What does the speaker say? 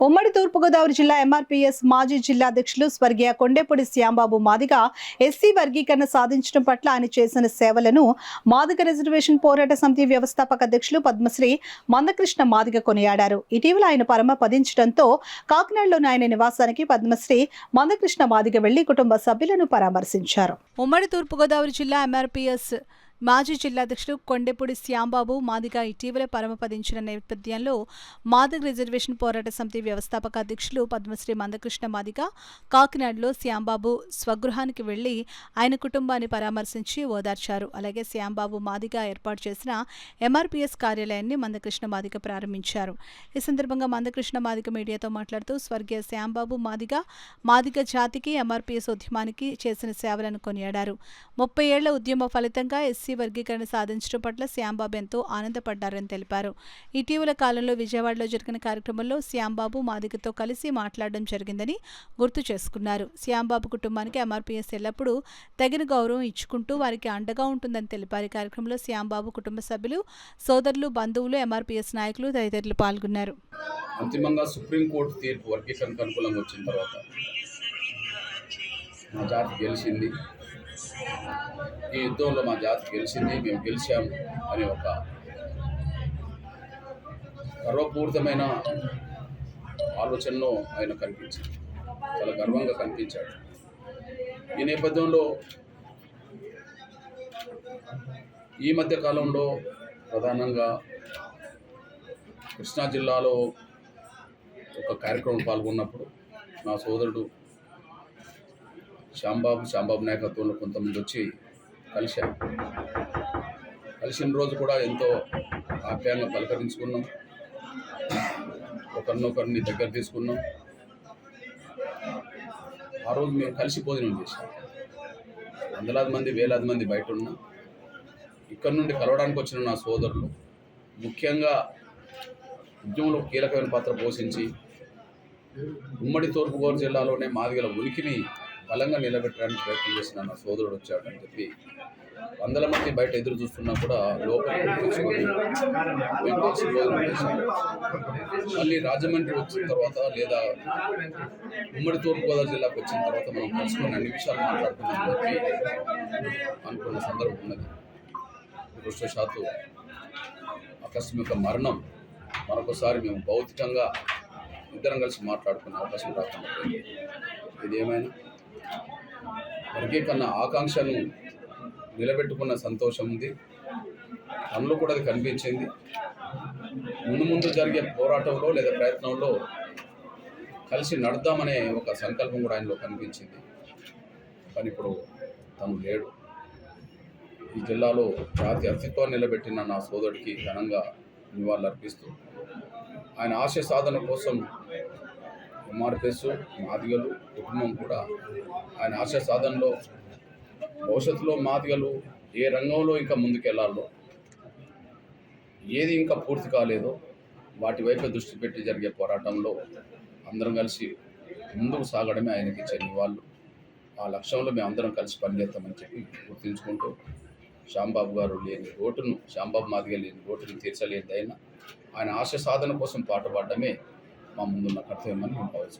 ఉమ్మడి తూర్పుగోదావరి జిల్లా ఎంఆర్పీఎస్ మాజీ జిల్లా అధ్యక్షులు స్వర్గీయ కొండేపూడి శ్యాంబాబు మాదిగ ఎస్సీ వర్గీకరణ సాధించడం పట్ల ఆయన చేసిన సేవలను మాదిగ రిజర్వేషన్ పోరాట సమితి వ్యవస్థాపక అధ్యక్షులు పద్మశ్రీ మందకృష్ణ మాదిగ కొనియాడారు. ఇటీవల ఆయన పరమపదించడంతో కాకినాడలోని ఆయన నివాసానికి పద్మశ్రీ మందకృష్ణ మాదిగ వెళ్లి కుటుంబ సభ్యులను పరామర్శించారు. ఉమ్మడి తూర్పుగోదావరి జిల్లా ఎంఆర్పీఎస్ మాజీ జిల్లాధ్యక్షుడు కొండేపూడి శ్యాంబాబు మాదిగ ఇటీవల పరమపదించిన నేపథ్యంలో మాదిగ రిజర్వేషన్ పోరాట సమితి వ్యవస్థాపక అధ్యక్షులు పద్మశ్రీ మందకృష్ణ మాదిగ కాకినాడలో శ్యాంబాబు స్వగృహానికి వెళ్లి ఆయన కుటుంబాన్ని పరామర్శించి ఓదార్చారు. అలాగే శ్యాంబాబు మాదిగ ఏర్పాటు చేసిన ఎంఆర్పీఎస్ కార్యాలయాన్ని మందకృష్ణ మాదిగ ప్రారంభించారు. ఈ సందర్భంగా మందకృష్ణ మాదిగ మీడియాతో మాట్లాడుతూ స్వర్గీయ శ్యాంబాబు మాదిగ జాతికి ఎంఆర్పీఎస్ ఉద్యమానికి చేసిన సేవలను కొనియాడారు. 30 ఏళ్ల ఉద్యమ ఫలితంగా ఎస్సీ వర్గీకరణ సాధించడం పట్ల శ్యాంబాబు ఎంతో ఆనందపడ్డారని తెలిపారు. ఇటీవల కాలంలో విజయవాడలో జరిగిన కార్యక్రమంలో శ్యాంబాబు మాదిగతో కలిసి మాట్లాడడం జరిగిందని గుర్తు చేసుకున్నారు. శ్యాంబాబు కుటుంబానికి ఎంఆర్పీఎస్ ఎల్లప్పుడూ తగిన గౌరవం ఇచ్చుకుంటూ వారికి అండగా ఉంటుందని తెలిపారు. కార్యక్రమంలో శ్యాంబాబు కుటుంబ సభ్యులు, సోదరులు, బంధువులు, ఎంఆర్పీఎస్ నాయకులు తదితరులు పాల్గొన్నారు. అంతిమంగా సుప్రీంకోర్టు తీర్పు వర్గీకరణకు అనుకూలంగా వచ్చిన తర్వాత మా జాతి గెలిచింది, ఈ యుద్ధంలో మా జాతి గెలిచింది, మేము గెలిచాము అనే ఒక గర్వపూరితమైన ఆలోచనలో ఆయన కనిపించింది. చాలా గర్వంగా కనిపించాడు. ఈ నేపథ్యంలో ఈ మధ్య కాలంలో ప్రధానంగా కృష్ణా జిల్లాలో ఒక కార్యక్రమం పాల్గొన్నప్పుడు నా సోదరుడు శ్యాంబాబు నాయకత్వంలో కొంతమంది వచ్చి కలిశారు. కలిసిన రోజు కూడా ఎంతో ఆప్యాయంగా పలకరించుకున్నాం, ఒకరినొకరిని దగ్గర తీసుకున్నాం. ఆ రోజు మేము కలిసి భోజనం చేసాం. వందలాది మంది, వేలాది మంది బయట ఉన్నాం. ఇక్కడ నుండి కలవడానికి వచ్చిన నా సోదరులు ముఖ్యంగా ఉద్యమంలో కీలకమైన పాత్ర పోషించి ఉమ్మడి తూర్పుగోదావరి జిల్లాలోనే మాదిగల ఉనికిని బలంగా నిలబెట్టడానికి ప్రయత్నం చేసిన నా సోదరుడు వచ్చాడని చెప్పి వందల మంది బయట ఎదురు చూస్తున్నా కూడా లోపలికి తెచ్చుకొని మేము కలిసి భోజనం చేశాము. మళ్ళీ రాజమండ్రి వచ్చిన తర్వాత లేదా ఉమ్మడి తూర్పుగోదావరి జిల్లాకు వచ్చిన తర్వాత మనం కలుసుకొని అన్ని విషయాలు మాట్లాడుకున్నామని చెప్పి అనుకున్న సందర్భం ఉన్నది. దురదృష్టవశాత్తు ఆకస్మిక మరణం మరొకసారి మేము భౌతికంగా ఇద్దరం కలిసి మాట్లాడుకునే అవకాశం రాకుండా ఇదేమైనా వర్గీకరణ ఆకాంక్షను నిలబెట్టుకున్న సంతోషం ఉంది. అందులో కూడా అది కనిపించింది. ముందు జరిగే పోరాటంలో లేదా ప్రయత్నంలో కలిసి నడుద్దామనే ఒక సంకల్పం కూడా ఆయనలో కనిపించింది. కానీ ఇప్పుడు తను లేడు. ఈ జిల్లాలో జాతి అస్తిత్వాన్ని నిలబెట్టిన నా సోదరుడికి ఘనంగా నివాళులర్పిస్తూ ఆయన ఆశయ సాధన కోసం ఎంఆర్పీఎస్ మాదిగలు కుటుంబం కూడా ఆయన ఆశయ సాధనలో భవిష్యత్తులో మాదిగలు ఏ రంగంలో ఇంకా ముందుకెళ్లాలో, ఏది ఇంకా పూర్తి కాలేదో వాటి వైపు దృష్టి పెట్టి జరిగే పోరాటంలో అందరం కలిసి ముందుకు సాగడమే ఆయనకి ఇచ్చే నివాళులు. ఆ లక్ష్యంలో మేము అందరం కలిసి పనిచేస్తామని చెప్పి గుర్తుంచుకుంటూ శ్యాంబాబు మాదిగ లేని లోటును తీర్చలేదైనా ఆయన ఆశయ సాధన కోసం పాటుపడడమే మా ముందున్న కర్తవ్యమని మేము భావిస్తున్నాం.